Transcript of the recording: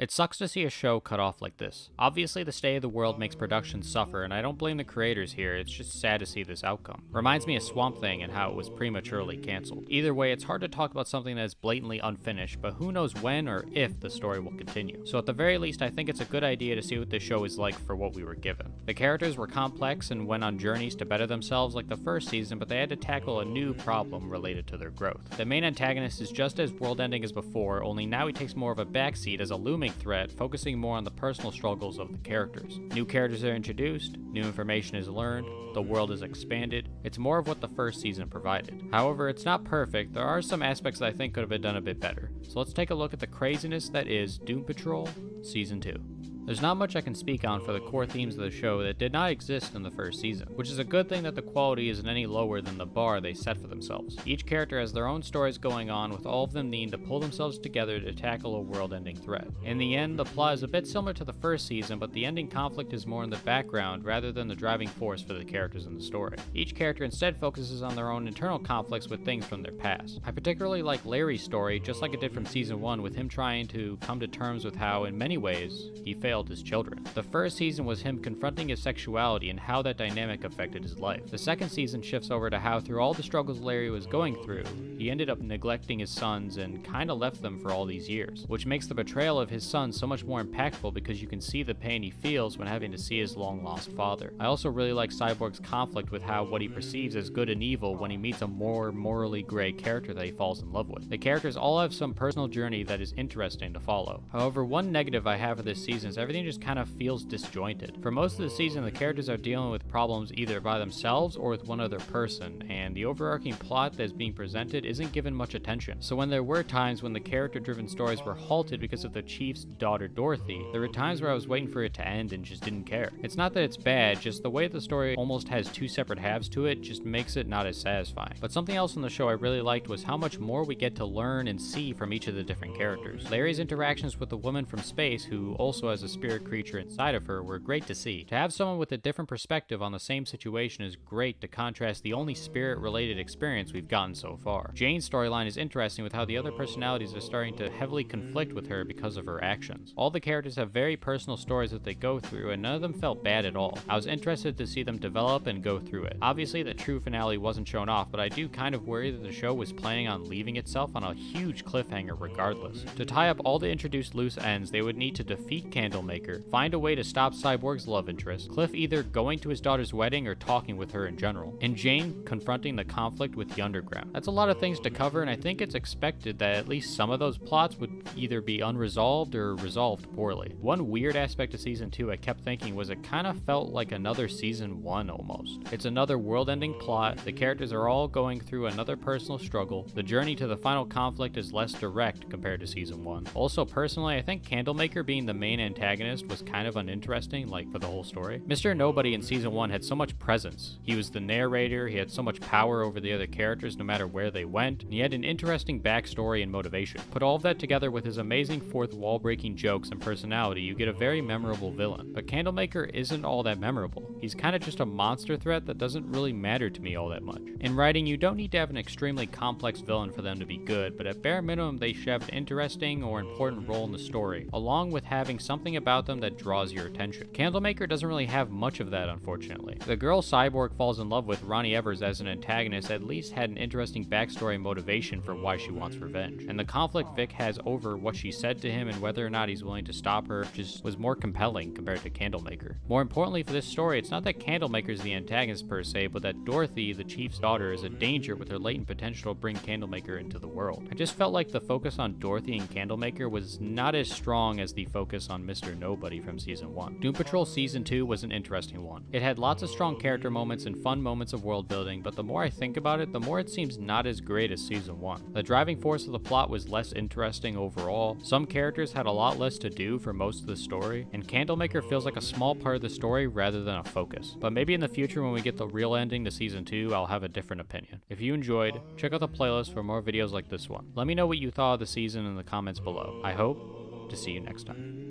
It sucks to see a show cut off like this. Obviously, the state of the world makes production suffer, and I don't blame the creators here, it's just sad to see this outcome. Reminds me of Swamp Thing and how it was prematurely cancelled. Either way, it's hard to talk about something that is blatantly unfinished, but who knows when or if the story will continue. So at the very least, I think it's a good idea to see what this show is like for what we were given. The characters were complex and went on journeys to better themselves like the first season, but they had to tackle a new problem related to their growth. The main antagonist is just as world-ending as before, only now he takes more of a backseat as a looming threat, focusing more on the personal struggles of the characters. New characters are introduced, new information is learned, the world is expanded. It's more of what the first season provided. However, it's not perfect. There are some aspects that I think could have been done a bit better. So let's take a look at the craziness that is Doom Patrol Season 2. There's not much I can speak on for the core themes of the show that did not exist in the first season, which is a good thing that the quality isn't any lower than the bar they set for themselves. Each character has their own stories going on, with all of them needing to pull themselves together to tackle a world-ending threat. In the end, the plot is a bit similar to the first season, but the ending conflict is more in the background rather than the driving force for the characters in the story. Each character instead focuses on their own internal conflicts with things from their past. I particularly like Larry's story, just like it did from Season 1, with him trying to come to terms with how, in many ways, he failed his children. The first season was him confronting his sexuality and how that dynamic affected his life. The second season shifts over to how, through all the struggles Larry was going through, he ended up neglecting his sons and kinda left them for all these years, which makes the betrayal of his sons so much more impactful because you can see the pain he feels when having to see his long-lost father. I also really like Cyborg's conflict with how what he perceives as good and evil when he meets a more morally gray character that he falls in love with. The characters all have some personal journey that is interesting to follow. However, one negative I have for this season is everything just kind of feels disjointed. For most of the season, the characters are dealing with problems either by themselves or with one other person, and the overarching plot that is being presented isn't given much attention. So when there were times when the character-driven stories were halted because of the chief's daughter Dorothy, there were times where I was waiting for it to end and just didn't care. It's not that it's bad, just the way the story almost has two separate halves to it just makes it not as satisfying. But something else in the show I really liked was how much more we get to learn and see from each of the different characters. Larry's interactions with the woman from space, who also has a spirit creature inside of her, were great to see. To have someone with a different perspective on the same situation is great to contrast the only spirit-related experience we've gotten so far. Jane's storyline is interesting with how the other personalities are starting to heavily conflict with her because of her actions. All the characters have very personal stories that they go through, and none of them felt bad at all. I was interested to see them develop and go through it. Obviously, the true finale wasn't shown off, but I do kind of worry that the show was planning on leaving itself on a huge cliffhanger regardless. To tie up all the introduced loose ends, they would need to defeat Candlemaker, find a way to stop Cyborg's love interest, Cliff either going to his daughter's wedding or talking with her in general, and Jane confronting the conflict with the Underground. That's a lot of things to cover, and I think it's expected that at least some of those plots would either be unresolved or resolved poorly. One weird aspect of Season 2 I kept thinking was it kind of felt like another Season 1 almost. It's another world-ending plot, the characters are all going through another personal struggle, the journey to the final conflict is less direct compared to Season 1. Also, personally, I think Candlemaker being the main antagonist was kind of uninteresting, like for the whole story. Mr. Nobody in Season 1 had so much presence. He was the narrator, he had so much power over the other characters no matter where they went, and he had an interesting backstory and motivation. Put all of that together with his amazing fourth wall-breaking jokes and personality, you get a very memorable villain. But Candlemaker isn't all that memorable. He's kind of just a monster threat that doesn't really matter to me all that much. In writing, you don't need to have an extremely complex villain for them to be good, but at bare minimum they should have an interesting or important role in the story, along with having something about them that draws your attention. Candlemaker doesn't really have much of that, unfortunately. The girl Cyborg falls in love with, Ronnie Evers, as an antagonist at least had an interesting backstory and motivation for why she wants revenge. And the conflict Vic has over what she said to him and whether or not he's willing to stop her just was more compelling compared to Candlemaker. More importantly for this story, it's not that Candlemaker is the antagonist per se, but that Dorothy, the chief's daughter, is a danger with her latent potential to bring Candlemaker into the world. I just felt like the focus on Dorothy and Candlemaker was not as strong as the focus on Mr. Nobody from Season 1. Doom Patrol Season 2 was an interesting one. It had lots of strong character moments and fun moments of world building, but the more I think about it, the more it seems not as great as Season 1. The driving force of the plot was less interesting overall, some characters had a lot less to do for most of the story, and Candlemaker feels like a small part of the story rather than a focus. But maybe in the future when we get the real ending to Season 2, I'll have a different opinion. If you enjoyed, check out the playlist for more videos like this one. Let me know what you thought of the season in the comments below. I hope to see you next time.